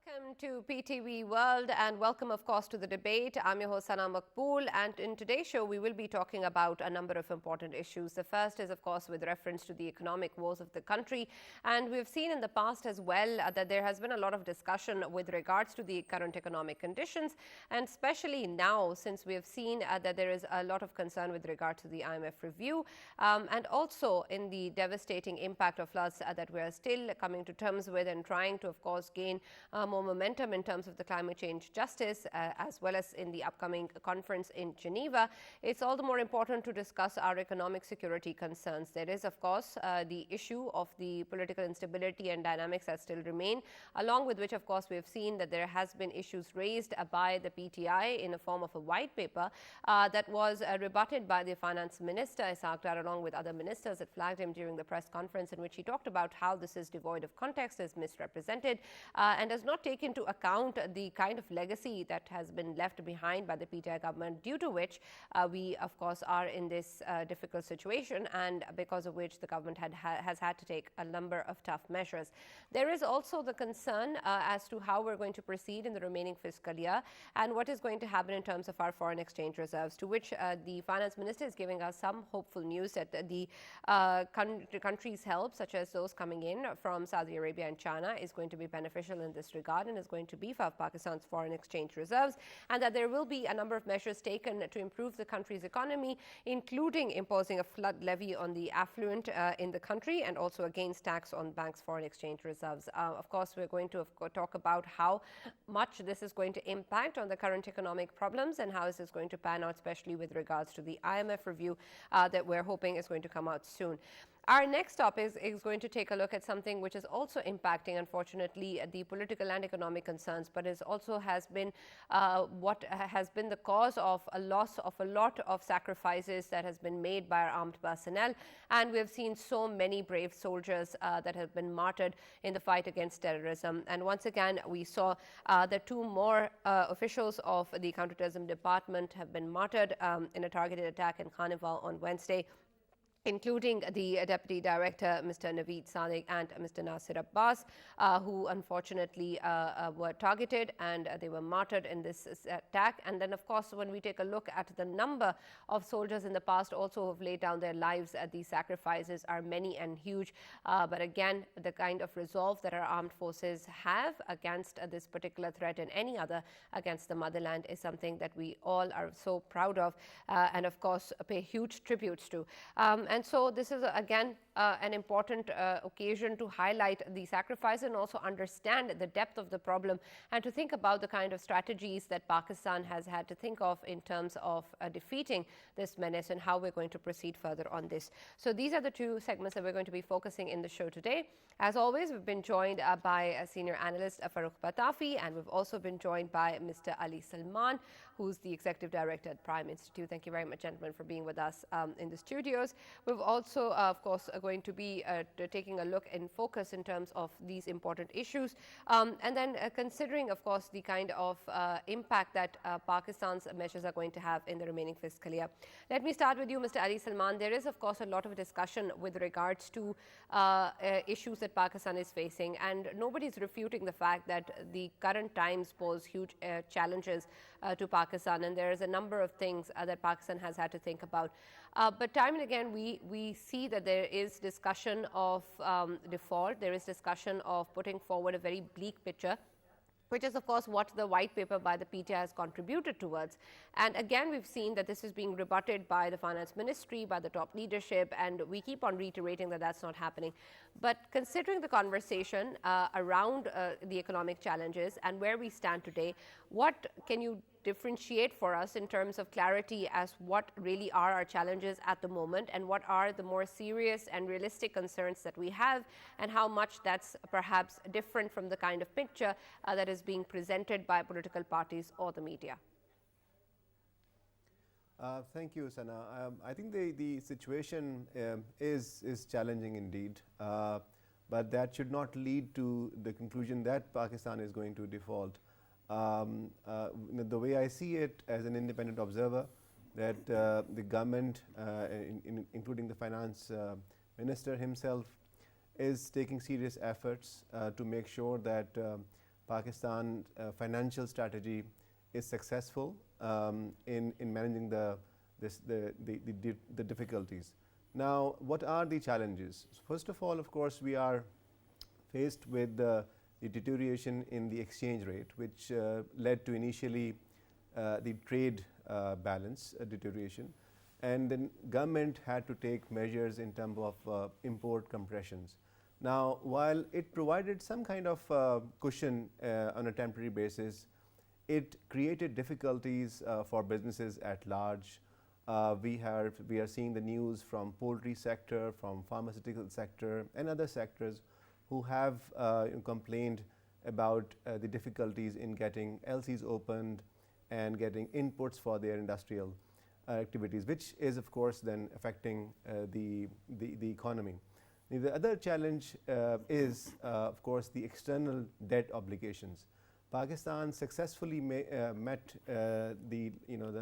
Welcome to PTV World and welcome, of course, to the debate. I'm your host, Sana Makbool, and in today's show, we will be talking about a number of important issues. The first is, of course, with reference to the economic woes of the country. And we've seen in the past as well that there has been a lot of discussion with regards to the current economic conditions, and especially now, since we have seen that there is a lot of concern with regard to the IMF review, and also in the devastating impact of floods that we are still coming to terms with and trying to, of course, gain more momentum in terms of the climate change justice, as well as in the upcoming conference in Geneva. It's all the more important to discuss our economic security concerns. There is, of course, the issue of the political instability and dynamics that still remain, along with which, of course, we have seen that there has been issues raised by the PTI in the form of a white paper that was rebutted by the finance minister, Ishaq Dar, along with other ministers that flagged him during the press conference, in which he talked about how this is devoid of context, is misrepresented, and does not take into account the kind of legacy that has been left behind by the PTI government, due to which we, of course, are in this difficult situation, and because of which the government has had to take a number of tough measures. There is also the concern as to how we're going to proceed in the remaining fiscal year and what is going to happen in terms of our foreign exchange reserves, to which the finance minister is giving us some hopeful news that the country's help, such as those coming in from Saudi Arabia and China, is going to be beneficial in this regard and is going to beef up Pakistan's foreign exchange reserves, and that there will be a number of measures taken to improve the country's economy, including imposing a flood levy on the affluent in the country and also a gains tax on banks' foreign exchange reserves. Of course, we're going to talk about how much this is going to impact on the current economic problems and how this is going to pan out, especially with regards to the IMF review that we're hoping is going to come out soon. Our next topic is going to take a look at something which is also impacting, unfortunately, the political and economic concerns, but it also has been what has been the cause of a loss of a lot of sacrifices that has been made by our armed personnel. And we have seen so many brave soldiers that have been martyred in the fight against terrorism. And once again, we saw that two more officials of the counterterrorism department have been martyred in a targeted attack in Carnival on Wednesday, including the Deputy Director, Mr. Naveed Sadiq, and Mr. Nasir Abbas, who unfortunately were targeted and they were martyred in this attack. And then, of course, when we take a look at the number of soldiers in the past also who have laid down their lives, these sacrifices are many and huge. But again, the kind of resolve that our armed forces have against this particular threat and any other against the motherland is something that we all are so proud of and, of course, pay huge tributes to. And so this is, again, an important occasion to highlight the sacrifice and also understand the depth of the problem and to think about the kind of strategies that Pakistan has had to think of in terms of defeating this menace and how we're going to proceed further on this. So these are the two segments that we're going to be focusing in the show today. As always, we've been joined by a senior analyst, Farooq Batafi, and we've also been joined by Mr. Ali Salman, who's the Executive Director at Prime Institute. Thank you very much, gentlemen, for being with us in the studios. We've also, of course, going to be taking a look and focus in terms of these important issues, and then considering, of course, the kind of impact that Pakistan's measures are going to have in the remaining fiscal year. Let me start with you, Mr. Ali Salman. There is, of course, a lot of discussion with regards to issues that Pakistan is facing, and nobody's refuting the fact that the current times pose huge challenges to Pakistan, and there is a number of things that Pakistan has had to think about. But time and again, we see that there is discussion of default. There is discussion of putting forward a very bleak picture, which is, of course, what the white paper by the PTI has contributed towards. And again, we've seen that this is being rebutted by the finance ministry, by the top leadership, and we keep on reiterating that that's not happening. But considering the conversation around the economic challenges and where we stand today, what can you differentiate for us in terms of clarity as what really are our challenges at the moment and what are the more serious and realistic concerns that we have, and how much that's perhaps different from the kind of picture that is being presented by political parties or the media? Thank you, Sana. I think the situation is challenging indeed, but that should not lead to the conclusion that Pakistan is going to default. The way I see it as an independent observer, that the government, including the finance minister himself, is taking serious efforts to make sure that Pakistan financial strategy is successful in managing the difficulties. Now, what are the challenges? First of all, of course, we are faced with the deterioration in the exchange rate, which led to initially the trade balance deterioration, and then government had to take measures in terms of import compressions. Now, while it provided some kind of cushion on a temporary basis, it created difficulties for businesses at large. We are seeing the news from poultry sector, from pharmaceutical sector, and other sectors who have complained about the difficulties in getting LCs opened and getting inputs for their industrial activities, which is of course then affecting the economy. The other challenge is of course the external debt obligations. Pakistan successfully met the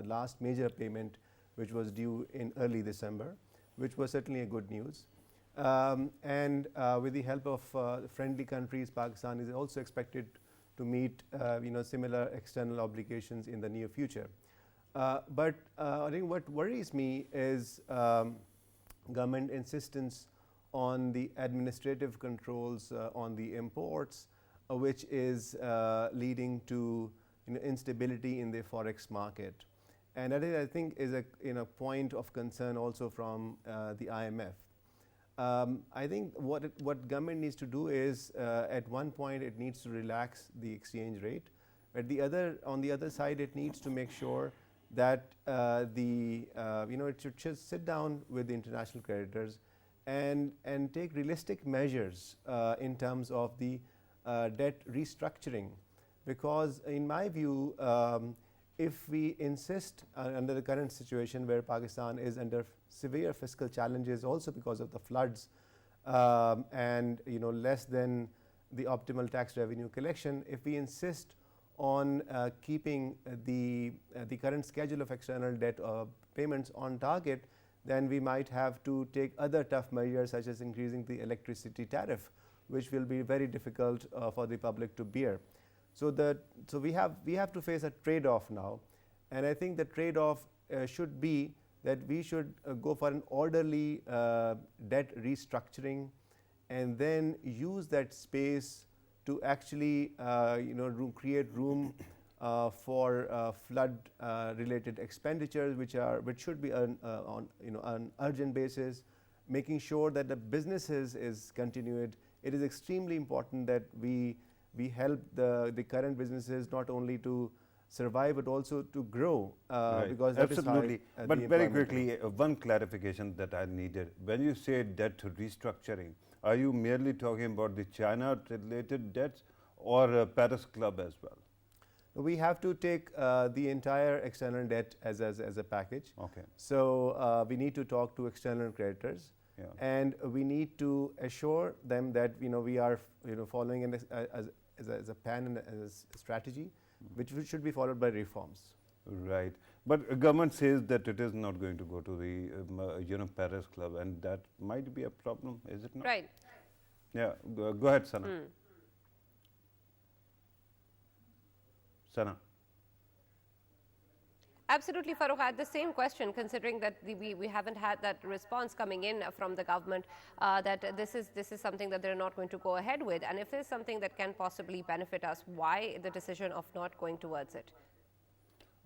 last major payment, which was due in early December, which was certainly a good news. And with the help of friendly countries, Pakistan is also expected to meet similar external obligations in the near future. But I think what worries me is government insistence on the administrative controls on the imports, which is leading to instability in the forex market. And that is, I think, is a point of concern also from the IMF. I think what government needs to do is at one point it needs to relax the exchange rate. On the other side, it needs to make sure that it should just sit down with the international creditors and take realistic measures in terms of the debt restructuring, because in my view, if we insist under the current situation where Pakistan is under severe fiscal challenges also because of the floods and less than the optimal tax revenue collection, if we insist on keeping the current schedule of external debt payments on target, then we might have to take other tough measures such as increasing the electricity tariff, which will be very difficult for the public to bear. So we have to face a trade-off now, and I think the trade-off should be that we should go for an orderly debt restructuring, and then use that space to actually create room for flood related expenditures, which should be on an urgent basis, making sure that the businesses is continued. It is extremely important that we help the current businesses not only to survive but also to grow, right. because that absolutely. is high, But very quickly, one clarification that I needed. When you say debt restructuring, are you merely talking about the China-related debts or Paris Club as well? We have to take the entire external debt as a package. Okay. So we need to talk to external creditors. Yeah. And we need to assure them that we are following as a plan and as a strategy, which should be followed by reforms. Right. But government says that it is not going to go to the Paris Club, and that might be a problem, is it not? Right. Yeah. Go ahead, Sana. Sana. Absolutely, Farooq. I had the same question, considering that we haven't had that response coming in from the government that this is something that they're not going to go ahead with, and if it's something that can possibly benefit us, why the decision of not going towards it?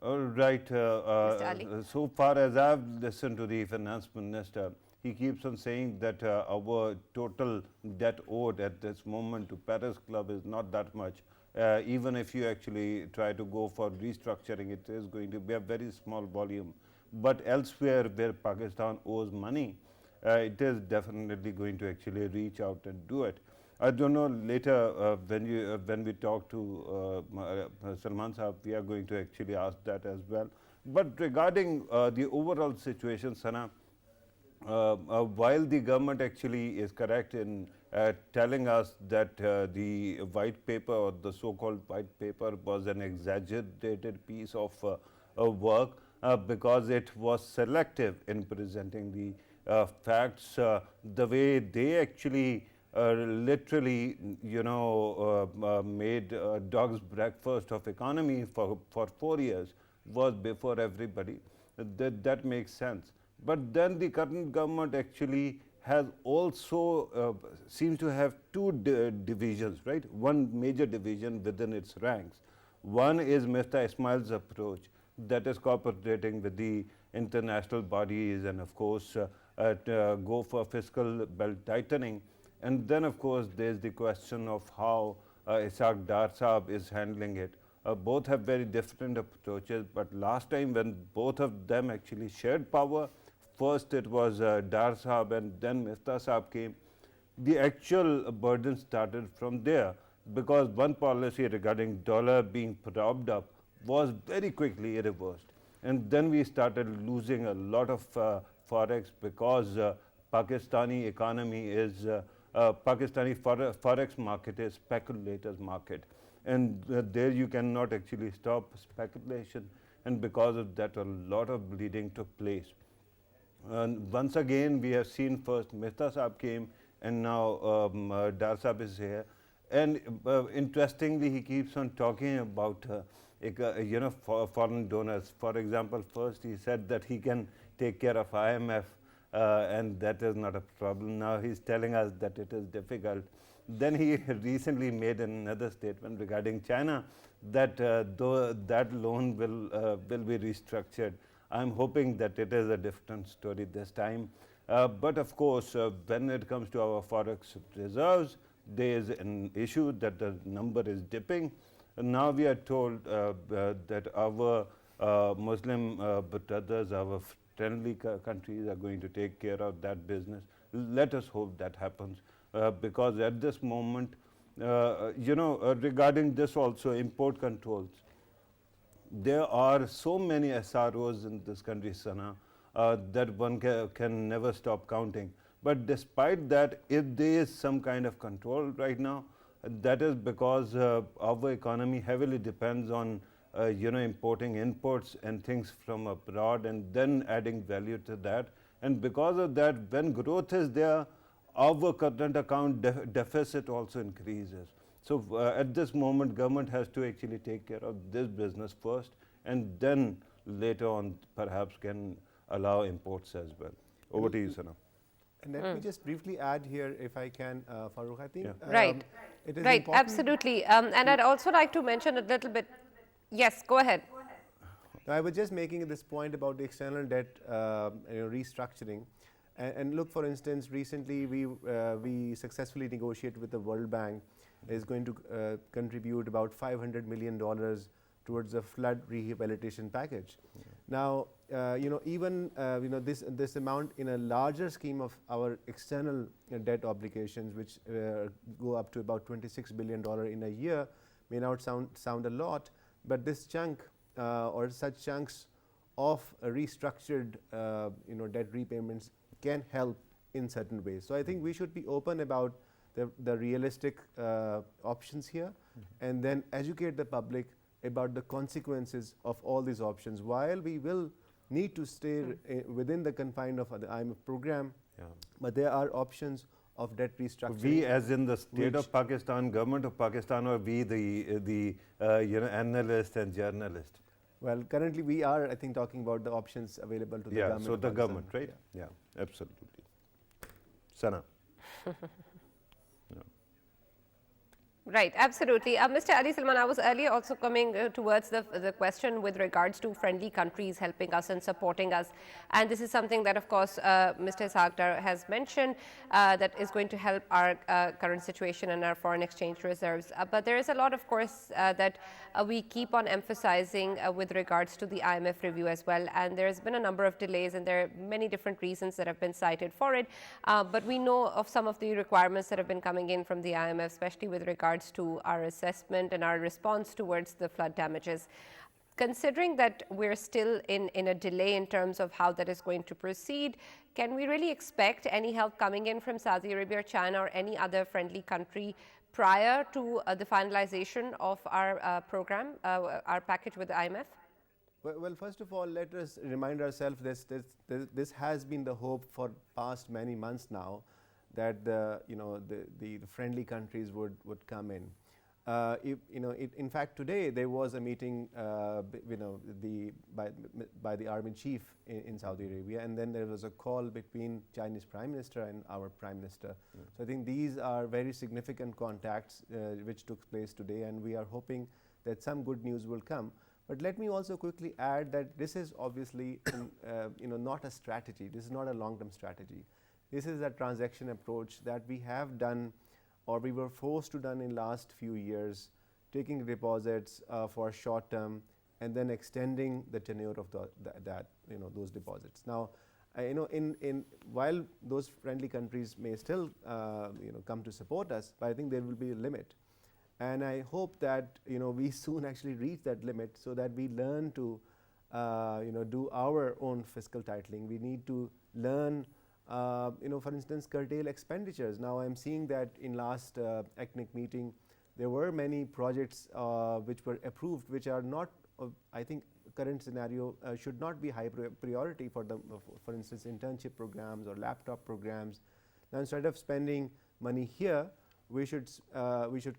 Right. Mr. Ali? So far as I've listened to the finance minister, he keeps on saying that our total debt owed at this moment to Paris Club is not that much. Even if you actually try to go for restructuring, it is going to be a very small volume. But elsewhere where Pakistan owes money, it is definitely going to actually reach out and do it. I don't know, later when we talk to Salman Sahab, we are going to actually ask that as well. But regarding the overall situation, Sana, while the government actually is correct in telling us that the white paper or the so-called white paper was an exaggerated piece of work because it was selective in presenting the facts, the way they actually literally, made dog's breakfast of economy for 4 years, was before everybody. That makes sense. But then the current government actually has also seems to have two divisions, right? One major division within its ranks. One is Mr. Ismail's approach, that is cooperating with the international bodies and of course go for fiscal belt tightening. And then of course there's the question of how Ishaq Dar Saab is handling it. Both have very different approaches, but last time when both of them actually shared power, first it was Dar Saab and then Mifta Saab came, the actual burden started from there, because one policy regarding dollar being propped up was very quickly reversed. And then we started losing a lot of forex, because Pakistani economy is, Pakistani forex market is speculators market. And there you cannot actually stop speculation, and because of that a lot of bleeding took place. And once again we have seen first Mehta Saab came, and now Dar Saab is here. And interestingly, he keeps on talking about foreign donors. For example, first he said that he can take care of IMF, and that is not a problem. Now he's telling us that it is difficult. Then he recently made another statement regarding China, that though that loan will be restructured. I'm hoping that it is a different story this time. But of course, when it comes to our forex reserves, there is an issue that the number is dipping. And now we are told that our Muslim brothers, our friendly countries are going to take care of that business. Let us hope that happens, because at this moment, regarding this also, import controls, there are so many SROs in this country, Sana, that one can never stop counting. But despite that, if there is some kind of control right now, that is because our economy heavily depends on importing inputs and things from abroad and then adding value to that. And because of that, when growth is there, our current account deficit also increases. So at this moment, government has to actually take care of this business first, and then later on perhaps can allow imports as well. Over to you, Sana. And let me just briefly add here, if I can, Farooq. I think right, it is right, important. absolutely. And I'd also like to mention a little bit. Yes, go ahead. No, I was just making this point about the external debt restructuring. And look, for instance, recently we successfully negotiated with the World Bank, is going to contribute about $500 million towards a flood rehabilitation package. Now, even this amount in a larger scheme of our external debt obligations, which go up to about $26 billion in a year, may not sound a lot, but this chunk or such chunks of restructured debt repayments can help in certain ways. So I think we should be open about the realistic options here, and then educate the public about the consequences of all these options. While we will need to stay within the confine of the IMF program, but there are options of debt restructuring. We, as in the state of Pakistan, government of Pakistan, or we, the analyst and journalist? Well, currently we are, I think, talking about the options available to the government. So the government, right? Yeah, absolutely. Sana. Right, absolutely. Mr. Ali Salman, I was earlier also coming towards the question with regards to friendly countries helping us and supporting us. And this is something that, of course, Mr. Ishaq Dar has mentioned that is going to help our current situation and our foreign exchange reserves. But there is a lot, of course, that we keep on emphasizing with regards to the IMF review as well. And there has been a number of delays, and there are many different reasons that have been cited for it. But we know of some of the requirements that have been coming in from the IMF, especially with regards to our assessment and our response towards the flood damages. Considering that we're still in a delay in terms of how that is going to proceed, can we really expect any help coming in from Saudi Arabia or China or any other friendly country prior to the finalization of our program, our package with the IMF? Well, first of all, let us remind ourselves this has been the hope for past many months now. that the friendly countries would come in. In fact, today there was a meeting, by the army chief in Saudi Arabia, and then there was a call between Chinese Prime Minister and our Prime Minister. So I think these are very significant contacts which took place today, and we are hoping that some good news will come. But let me also quickly add that this is obviously not a strategy. This is not a long-term strategy. This is a transaction approach that we have done, or we were forced to done in last few years, taking deposits for short term and then extending the tenure of those deposits. Now, while those friendly countries may still come to support us, but I think there will be a limit. And I hope that we soon actually reach that limit, so that we learn to do our own fiscal tightening. We need to learn, for instance, curtail expenditures. Now I'm seeing that in last ECNIC meeting, there were many projects which were approved, which are not, I think, current scenario should not be high priority for them. For instance, internship programs or laptop programs. Now, instead of spending money here, we should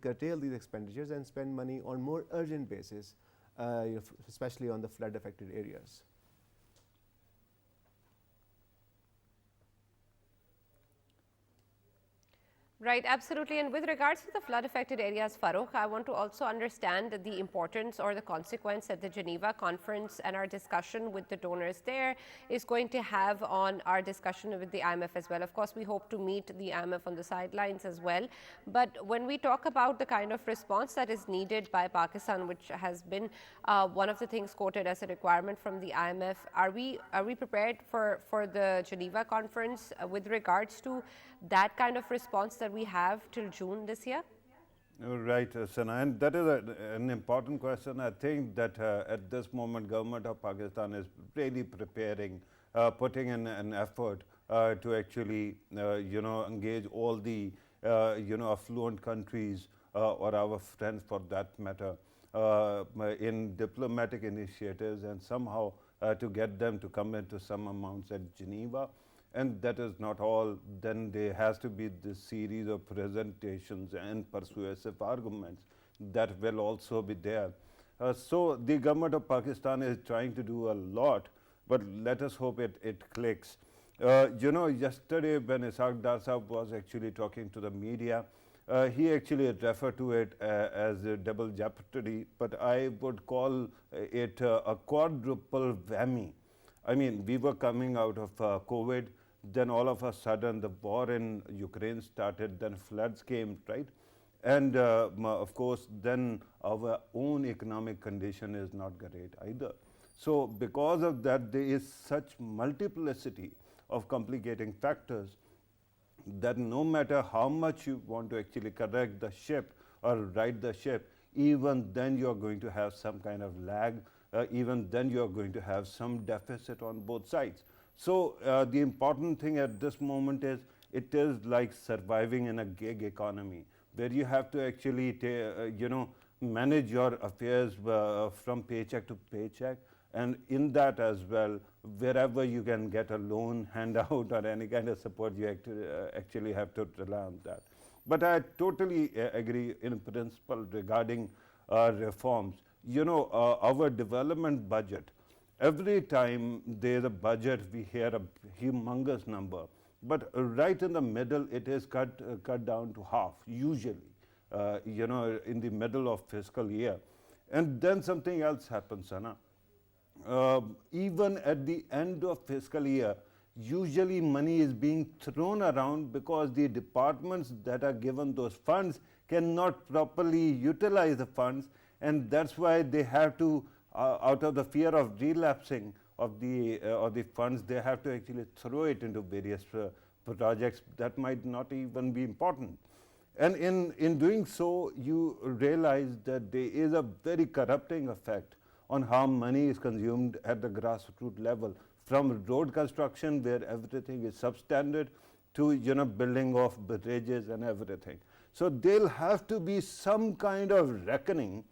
curtail these expenditures and spend money on more urgent basis, especially on the flood affected areas. Right, absolutely. And with regards to the flood affected areas, Farooq, I want to also understand the importance or the consequence that the Geneva conference and our discussion with the donors there is going to have on our discussion with the IMF as well. Of course, we hope to meet the IMF on the sidelines as well. But when we talk about the kind of response that is needed by Pakistan, which has been one of the things quoted as a requirement from the IMF, are we prepared for the Geneva conference with regards to that kind of response that we have till June this year? Right, Sana, and that is an important question. I think that at this moment, government of Pakistan is really preparing, putting in an effort to actually, engage all the, affluent countries or our friends for that matter in diplomatic initiatives, and somehow to get them to come into some amounts at Geneva. And that is not all. Then there has to be this series of presentations and persuasive arguments that will also be there. So the government of Pakistan is trying to do a lot, but let us hope it clicks. Yesterday when Ishaq Dar Sahab was actually talking to the media, he actually referred to it as a double jeopardy, but I would call it a quadruple whammy. I mean, we were coming out of COVID, then all of a sudden the war in Ukraine started, then floods came, right? And of course, then our own economic condition is not great either. So because of that, there is such multiplicity of complicating factors that no matter how much you want to actually correct the ship or right the ship, even then you are going to have some kind of lag, even then you are going to have some deficit on both sides. So the important thing at this moment is, it is like surviving in a gig economy, where you have to actually manage your affairs from paycheck to paycheck, and in that as well, wherever you can get a loan, handout, or any kind of support, you actually have to rely on that. But I totally agree in principle regarding reforms. Our development budget, every time there's a budget, we hear a humongous number. But right in the middle, it is cut down to half, usually, in the middle of fiscal year. And then something else happens, Sana. Even at the end of fiscal year, usually money is being thrown around because the departments that are given those funds cannot properly utilize the funds, and that's why they have to, out of the fear of relapsing of the funds, they have to actually throw it into various projects that might not even be important. And in doing so, you realize that there is a very corrupting effect on how money is consumed at the grassroots level, from road construction, where everything is substandard, to building of bridges and everything. So there'll have to be some kind of reckoning,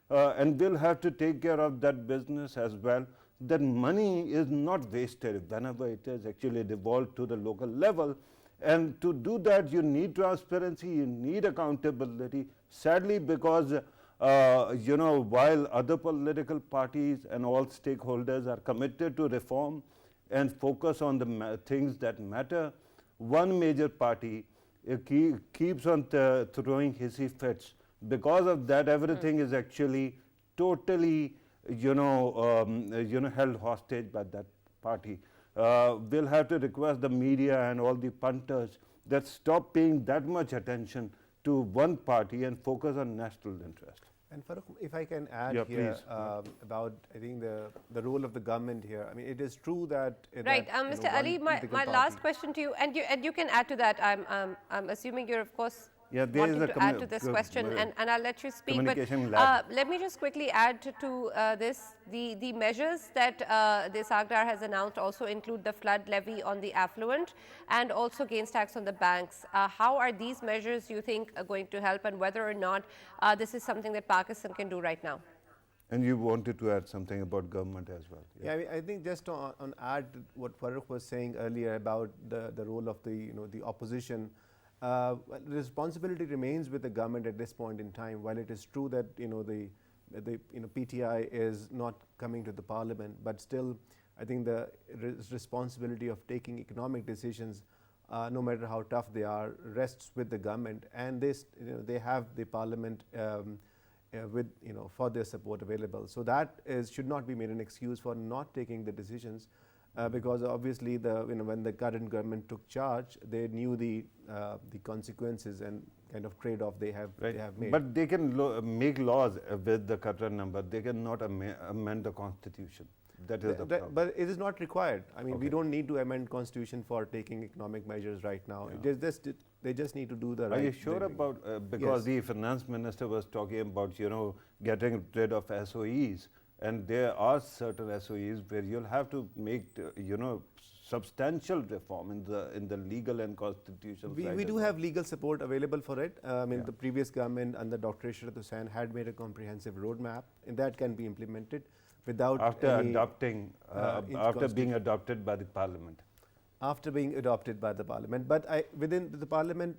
and we'll have to take care of that business as well, that money is not wasted whenever it is actually devolved to the local level. And to do that, you need transparency, you need accountability. Sadly, because while other political parties and all stakeholders are committed to reform and focus on the things that matter, one major party keeps on throwing hissy fits. Because of that, everything is actually totally, held hostage by that party. We'll have to request the media and all the punters that stop paying that much attention to one party and focus on national interest. And Farooq, if I can add Yeah, here please. about, I think, the role of the government here. I mean, it is true that Right, that, Mr. Ali, my last question to you, and you can add to that. I'm assuming you're, of course, Yeah, there is wanting a to add to this question, and I'll let you speak. But communication lag. let me just quickly add to this. The measures that the Ishaq Dar has announced also include the flood levy on the affluent and also gains tax on the banks. How are these measures, you think, are going to help, and whether or not this is something that Pakistan can do right now? And you wanted to add something about government as well. Yeah, I mean, I think just on add to what Farooq was saying earlier about the role of the opposition. The responsibility remains with the government at this point in time. While it is true that the PTI is not coming to the parliament, but still, I think the responsibility of taking economic decisions, no matter how tough they are, rests with the government, and they have the parliament with for their support available. So that should not be made an excuse for not taking the decisions. Because obviously, when the current government took charge, they knew the consequences and kind of trade-off they have made. But they can make laws with the current number. They cannot amend the constitution. That is the problem. But it is not required. I mean, we Okay. don't need to amend constitution for taking economic measures right now. They just need to do the right. Are you sure about because the finance minister was talking about getting rid of SOEs. And there are certain SOEs where you'll have to make, substantial reform in the legal and constitutional side. We do have legal support available for it. I mean, the previous government under Dr. Ishaq Dar had made a comprehensive roadmap, and that can be implemented without after any, adopting, after being adopted by the parliament. After being adopted by the parliament, but within the parliament,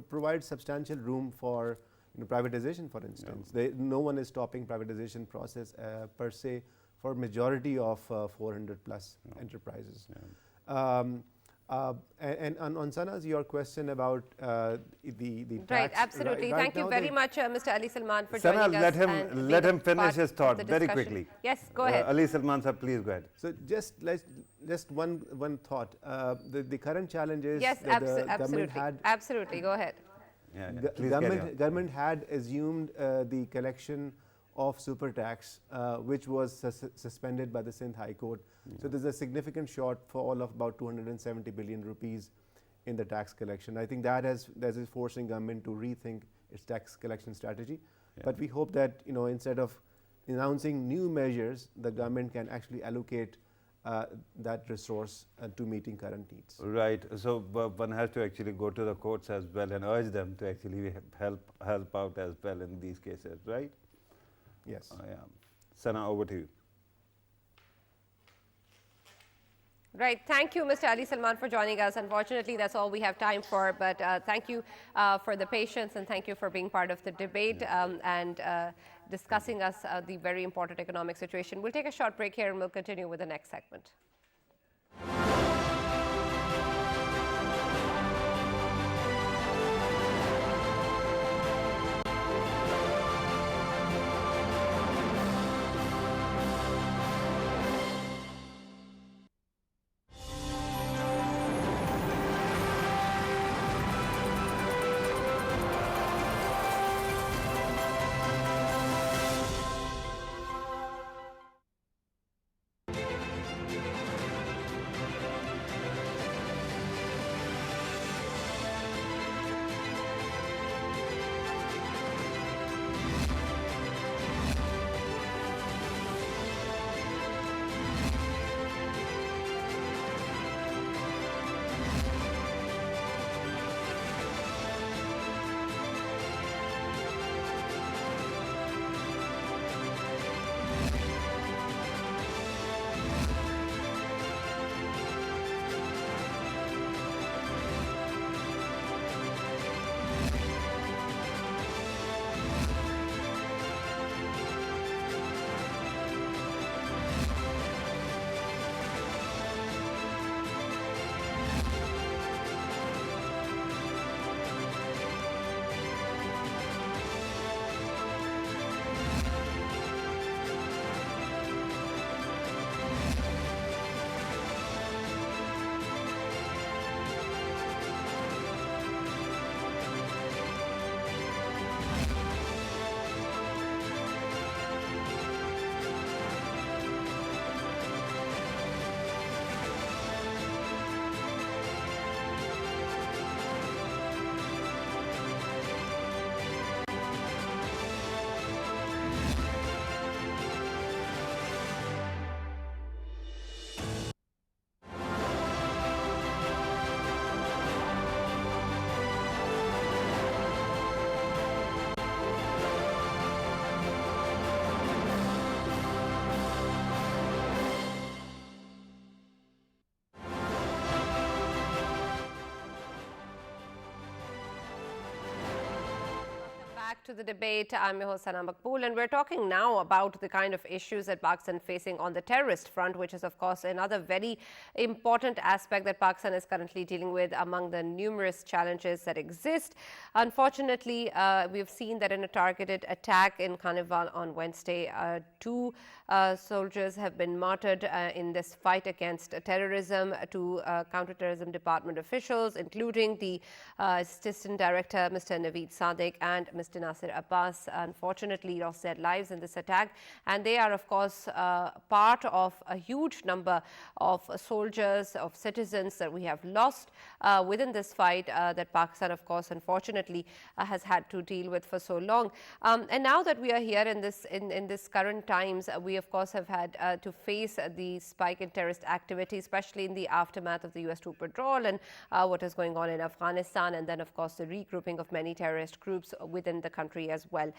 provides substantial room for privatization, for instance. No one is stopping privatization process per se for majority of 400 plus enterprises. And on Sana's, your question about the tax. Right, absolutely. Right Thank you now very much, Mr. Ali Salman, for Sana, joining us. let him and let being him finish part his of thought the very discussion. quickly. Yes, go ahead. Ali Salman sir, please go ahead. So just one thought. The current challenge is Yes, that the government absolutely. had Absolutely, go ahead. Please carry on. government had assumed the collection of super tax, which was suspended by the Sindh High Court. So there's a significant shortfall of about 270 billion rupees in the tax collection. I think that is forcing government to rethink its tax collection strategy. But we hope that instead of announcing new measures, the government can actually allocate that resource to meeting current needs. Right. So one has to actually go to the courts as well and urge them to actually help out as well in these cases, right? Yes. Yeah. Sana, over to you. Right. Thank you, Mr. Ali Salman, for joining us. Unfortunately, that's all we have time for. But thank you for the patience, and thank you for being part of the debate and discussing us the very important economic situation. We'll take a short break here, and we'll continue with the next segment. back to the debate. I'm your host, Sana Makbool, and we're talking now about the kind of issues that Pakistan is facing on the terrorist front, which is, of course, another very important aspect that Pakistan is currently dealing with among the numerous challenges that exist. Unfortunately, we've seen that in a targeted attack in Carnival on Wednesday, two soldiers have been martyred in this fight against terrorism. Two counterterrorism department officials, including the Assistant Director, Mr. Naveed Sadiq, and Mr. Nasir Abbas, unfortunately lost their lives in this attack. And they are, of course, part of a huge number of soldiers, of citizens that we have lost within this fight that Pakistan, of course, unfortunately has had to deal with for so long. And now that we are here in this current times, we, of course, have had to face the spike in terrorist activity, especially in the aftermath of the US troop withdrawal and what is going on in Afghanistan, and then, of course, the regrouping of many terrorist groups within the country as well.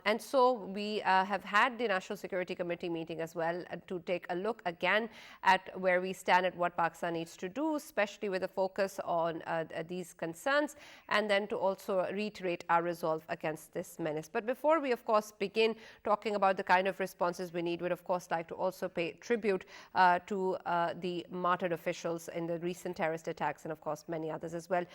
And so we have had the National Security Committee meeting as well to take a look again at where we stand, at what Pakistan needs to do, especially with a focus on these concerns, and then to also reiterate our resolve against this menace. But before we, of course, begin talking about the kind of responses we need, we'd, of course, like to also pay tribute to the martyred officials in the recent terrorist attacks, and, of course, many others as well.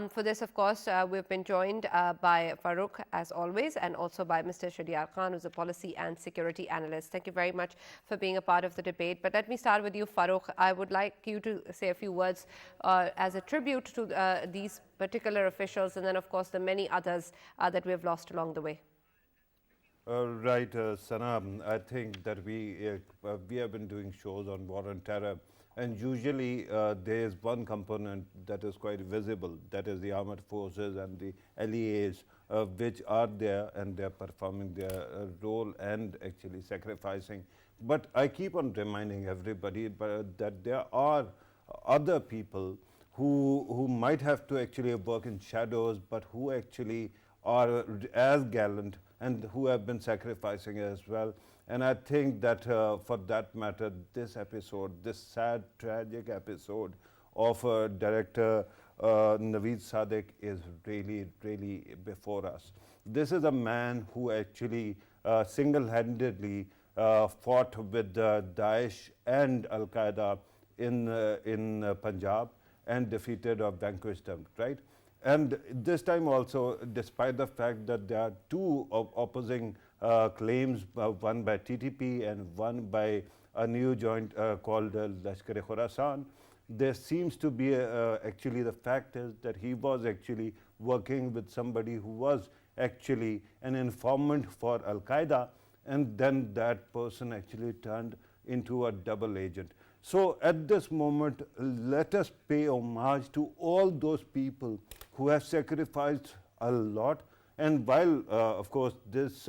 For this, of course, we've been joined by Farooq, as always, and also by Mr. Sheharyar Khan, who's a policy and security analyst. Thank you very much for being a part of the debate. But let me start with you, Farooq. I would like you to say a few words as a tribute to these particular officials, and then, of course, the many others that we have lost along the way. Right, Sana. I think that we have been doing shows on war and terror, and usually there is one component that is quite visible, that is the armed forces and the LEAs, which are there and they are performing their role and actually sacrificing. But I keep on reminding everybody that there are other people who might have to actually work in shadows, but who actually are as gallant and who have been sacrificing as well. And I think that for that matter, this episode, this sad, tragic episode of Director Naveed Sadiq is really, really before us. This is a man who actually single-handedly fought with Daesh and Al-Qaeda in Punjab and defeated or vanquished them, right? And this time also, despite the fact that there are two opposing claims, one by TTP and one by a new joint called Lashkar-e-Khorasan, there seems to be actually the fact is that he was actually working with somebody who was actually an informant for Al-Qaeda, and then that person actually turned into a double agent. So at this moment, let us pay homage to all those people who have sacrificed a lot. And while, of course, this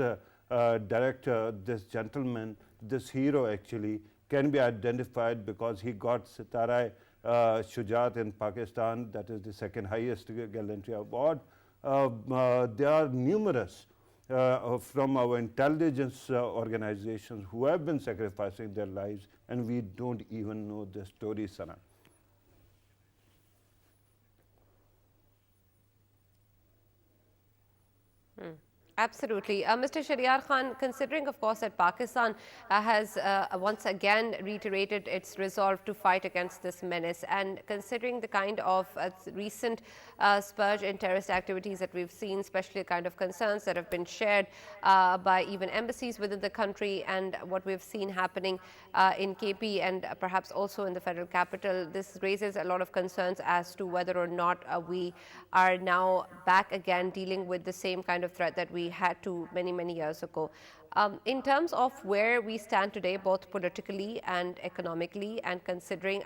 director, this gentleman, this hero actually can be identified because he got Sitara Shujaat in Pakistan, that is the second highest gallantry award. There are numerous from our intelligence organizations who have been sacrificing their lives, and we don't even know the story, Sana. Absolutely. Mr. Sheharyar Khan, considering, of course, that Pakistan has once again reiterated its resolve to fight against this menace, and considering the kind of recent spurge in terrorist activities that we've seen, especially the kind of concerns that have been shared by even embassies within the country, and what we've seen happening in KP and perhaps also in the federal capital, this raises a lot of concerns as to whether or not we are now back again dealing with the same kind of threat that we had to many years ago. In terms of where we stand today, both politically and economically, and considering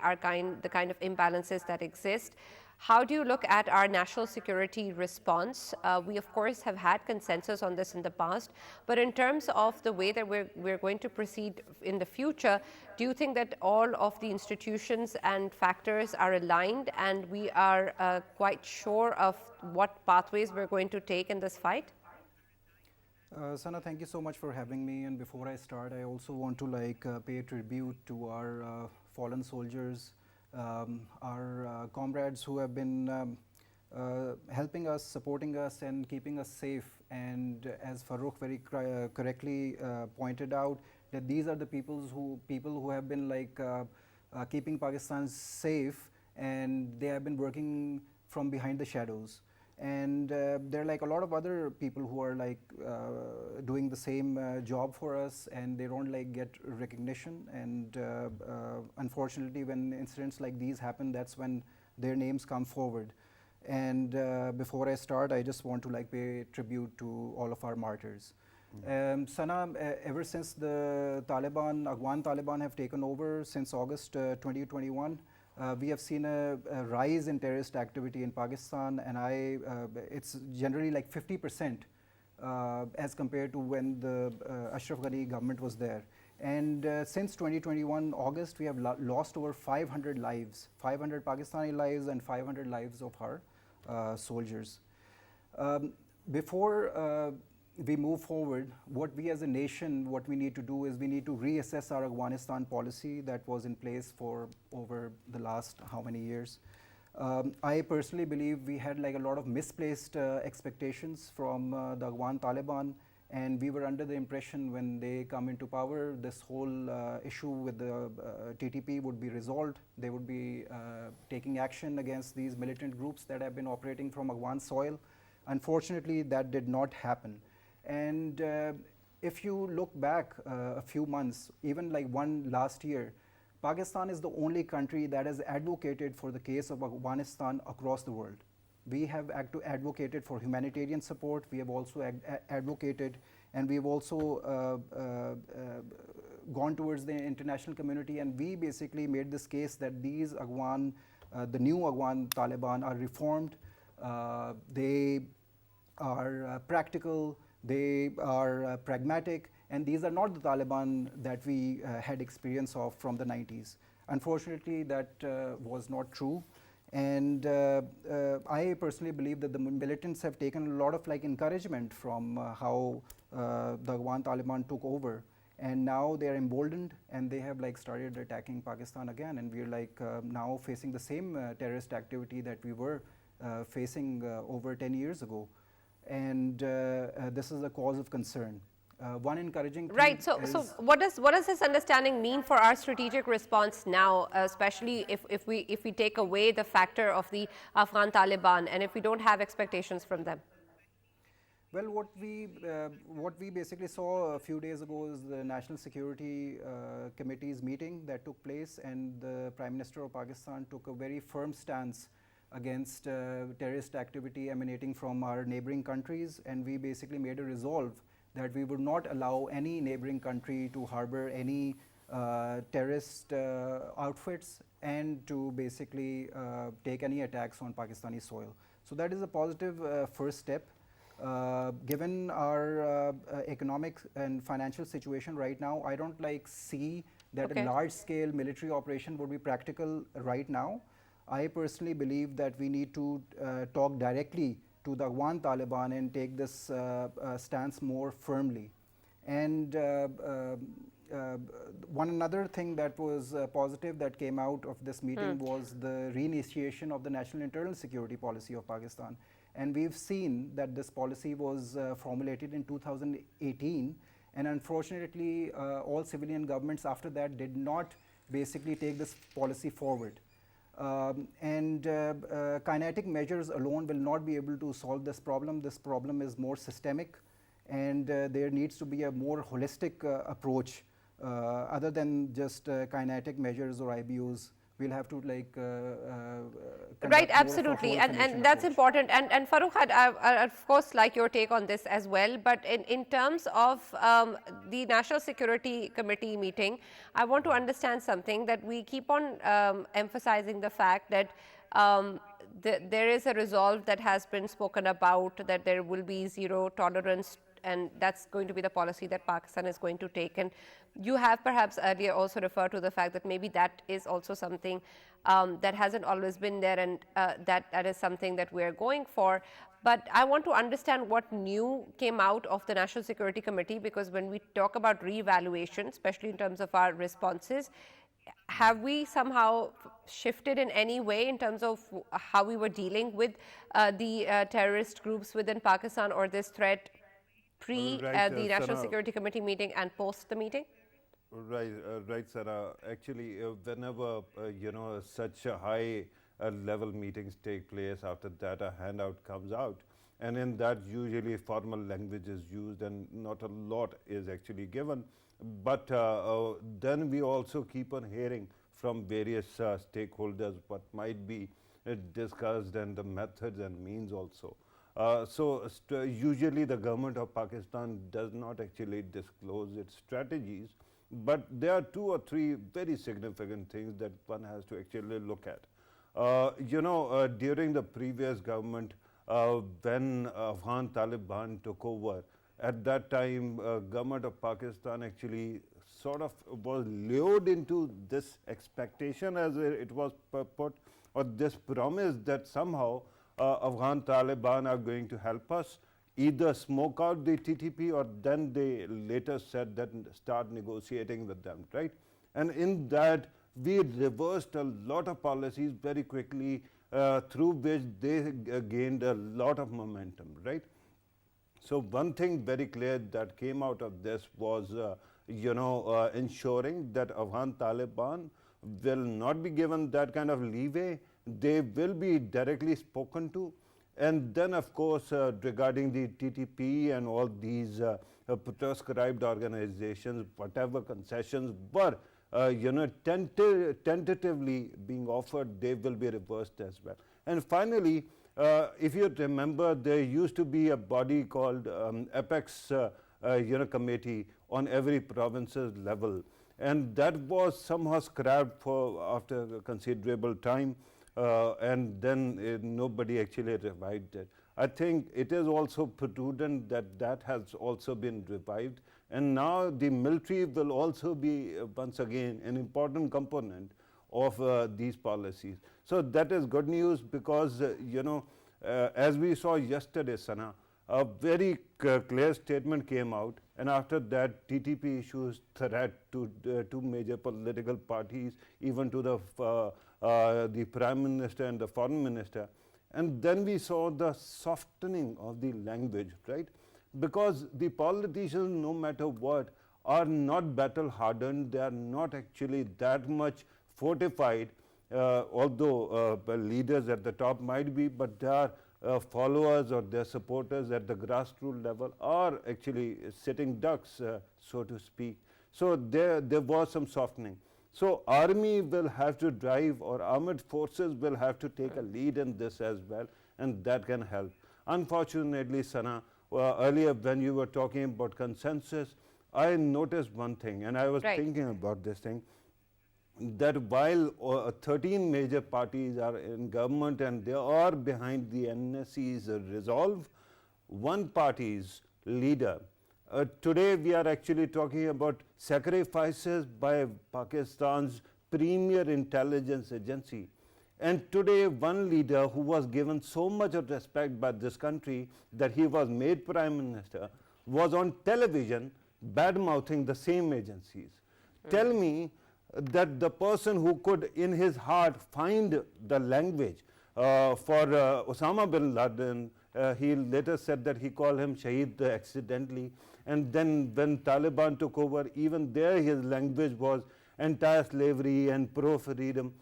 the kind of imbalances that exist, how do you look at our national security response? We, of course, have had consensus on this in the past, but in terms of the way that we're going to proceed in the future, do you think that all of the institutions and factors are aligned and we are quite sure of what pathways we're going to take in this fight? Sana, thank you so much for having me. And before I start, I also want to pay tribute to our fallen soldiers, our comrades who have been helping us, supporting us, and keeping us safe. And as Farooq very correctly pointed out, that these are the people who have been like keeping Pakistan safe, and they have been working from behind the shadows. And there are like a lot of other people who are like doing the same job for us, and they don't like get recognition. And unfortunately, when incidents like these happen, that's when their names come forward. And before I start, I just want to like pay tribute to all of our martyrs. Sana, ever since the Afghan Taliban have taken over since August 2021, we have seen a rise in terrorist activity in Pakistan, and it's generally like 50% as compared to when the Ashraf Ghani government was there. And since 2021 August, we have lost over 500 lives, 500 Pakistani lives and 500 lives of our soldiers. Before we move forward, what we as a nation, what we need to do is we need to reassess our Afghanistan policy that was in place for over the last how many years. I personally believe we had like a lot of misplaced expectations from the Afghan Taliban, and we were under the impression when they come into power, this whole issue with the TTP would be resolved. They would be taking action against these militant groups that have been operating from Afghan soil. Unfortunately, that did not happen. And if you look back a few months, even like one last year, Pakistan is the only country that has advocated for the case of Afghanistan across the world. We have advocated for humanitarian support. We have also advocated, and we have also gone towards the international community, and we basically made this case that these the new Afghan Taliban are reformed. They are practical. They are pragmatic, and these are not the Taliban that we had experience of from the 90s. Unfortunately, that was not true. And I personally believe that the militants have taken a lot of like encouragement from how the Afghan Taliban took over. And now they are emboldened, and they have like started attacking Pakistan again. And we are like now facing the same terrorist activity that we were facing over 10 years ago. And this is a cause of concern. One encouraging thing right. So what does this understanding mean for our strategic response now, especially if we take away the factor of the Afghan Taliban, and if we don't have expectations from them? Well, what we basically saw a few days ago is the National Security Committee's meeting that took place, and the Prime Minister of Pakistan took a very firm stance against terrorist activity emanating from our neighboring countries, and we basically made a resolve that we would not allow any neighboring country to harbor any terrorist outfits and to basically take any attacks on Pakistani soil. So that is a positive first step. Given our economic and financial situation right now, I don't like see that a large-scale military operation would be practical right now. I personally believe that we need to talk directly to the Afghan Taliban and take this stance more firmly. And one another thing that was positive that came out of this meeting was the reinitiation of the national internal security policy of Pakistan. And we've seen that this policy was formulated in 2018, and unfortunately all civilian governments after that did not basically take this policy forward. Kinetic measures alone will not be able to solve this problem. This problem is more systemic, and there needs to be a more holistic approach other than just kinetic measures or IBUs. We'll have to like right, absolutely, and that's important. And Farooq, I of course like your take on this as well. But in terms of the National Security Committee meeting, I want to understand something, that we keep on emphasizing the fact that there is a resolve that has been spoken about, that there will be zero tolerance, and that's going to be the policy that Pakistan is going to take. And you have perhaps earlier also referred to the fact that maybe that is also something that hasn't always been there, and that is something that we're going for. But I want to understand what new came out of the National Security Committee, because when we talk about re-evaluation, especially in terms of our responses, have we somehow shifted in any way in terms of how we were dealing with the terrorist groups within Pakistan, or this threat pre Right, the National Sana. Security Committee meeting and post the meeting? Right, right, Sarah. Actually, whenever such a high level meetings take place, after that a handout comes out, and in that usually formal language is used, and not a lot is actually given. But then we also keep on hearing from various stakeholders what might be discussed, and the methods and means also. Usually the government of Pakistan does not actually disclose its strategies, but there are two or three very significant things that one has to actually look at. During the previous government, when Afghan Taliban took over, at that time, government of Pakistan actually sort of was lured into this expectation, as it was put, or this promise that somehow Afghan Taliban are going to help us either smoke out the TTP, or then they later said that start negotiating with them, right? And in that, we reversed a lot of policies very quickly, through which they gained a lot of momentum, right? So one thing very clear that came out of this was, ensuring that Afghan Taliban will not be given that kind of leeway. They will be directly spoken to. And then, of course, regarding the TTP and all these proscribed organizations, whatever concessions were, tentatively being offered, they will be reversed as well. And finally, if you remember, there used to be a body called Apex committee on every province's level, and that was somehow scrapped for after a considerable time, and then nobody actually revived it. I think it is also prudent that that has also been revived, and now the military will also be once again an important component of these policies. So that is good news, because as we saw yesterday, Sana, a very clear statement came out, and after that TTP issues threat to two major political parties, even to the Prime Minister and the Foreign Minister. And then we saw the softening of the language, right? Because the politicians, no matter what, are not battle hardened, they are not actually that much fortified, although leaders at the top might be, but they are followers or their supporters at the grassroots level are actually sitting ducks, so to speak. So there was some softening. So army will have to drive, or armed forces will have to take a lead in this as well, and that can help. Unfortunately, Sana, earlier when you were talking about consensus, I noticed one thing, and I was thinking about this thing, that while 13 major parties are in government and they are behind the NSC's resolve, one party's leader, today we are actually talking about sacrifices by Pakistan's premier intelligence agency. And today one leader who was given so much of respect by this country that he was made Prime Minister was on television bad-mouthing the same agencies. Tell me that the person who could in his heart find the language for Osama bin Laden, he later said that he called him Shaheed accidentally, and then when Taliban took over, even there his language was anti-slavery and pro-freedom,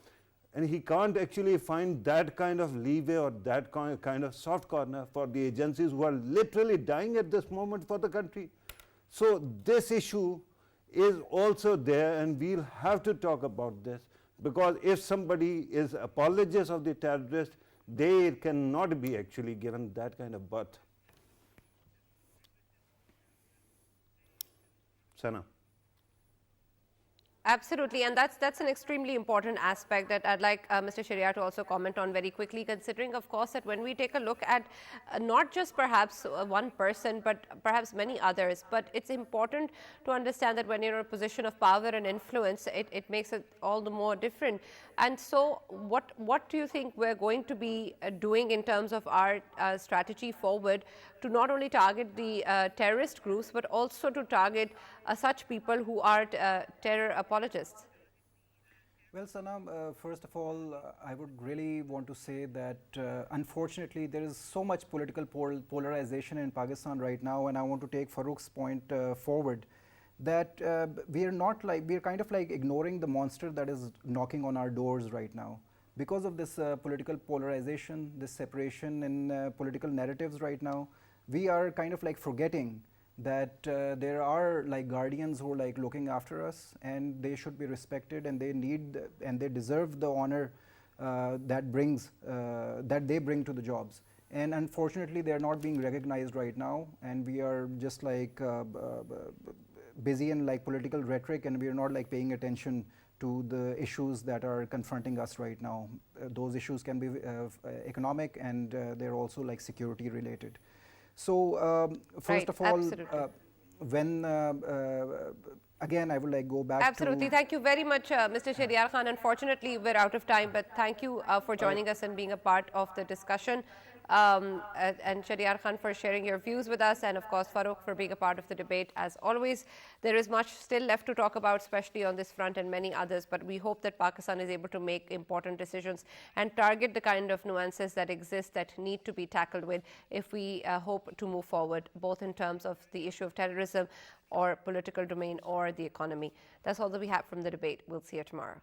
and he can't actually find that kind of leeway or that kind of soft corner for the agencies who are literally dying at this moment for the country. So this issue is also there, and we'll have to talk about this, because if somebody is apologist of the terrorist, they cannot be actually given that kind of berth. Sana. Absolutely, and that's an extremely important aspect that I'd like Mr. Sheharyar to also comment on very quickly, considering, of course, that when we take a look at not just perhaps one person, but perhaps many others, but it's important to understand that when you're in a position of power and influence, it makes it all the more different. And so what do you think we're going to be doing in terms of our strategy forward to not only target the terrorist groups, but also to target such people who are terror apologists? Well, Sanam, first of all, I would really want to say that unfortunately there is so much political polarization in Pakistan right now, and I want to take Farooq's point forward that we are kind of like ignoring the monster that is knocking on our doors right now. Because of this political polarization, this separation in political narratives right now, we are kind of like forgetting that there are like guardians who are like looking after us, and they should be respected, and they need and they deserve the honor that they bring to the jobs. And unfortunately, they are not being recognized right now, and we are just like busy in like political rhetoric, and we are not like paying attention to the issues that are confronting us right now. Those issues can be economic, and they're also like security related. So first of all, when again, I would like go back Absolutely. Thank you very much, Mr. Sheharyar Khan. Unfortunately, we're out of time, but thank you for joining us and being a part of the discussion. And Sheharyar Khan for sharing your views with us, and of course Farooq for being a part of the debate as always. There is much still left to talk about, especially on this front and many others, but we hope that Pakistan is able to make important decisions and target the kind of nuances that exist that need to be tackled with if we hope to move forward, both in terms of the issue of terrorism or political domain or the economy. That's all that we have from the debate. We'll see you tomorrow.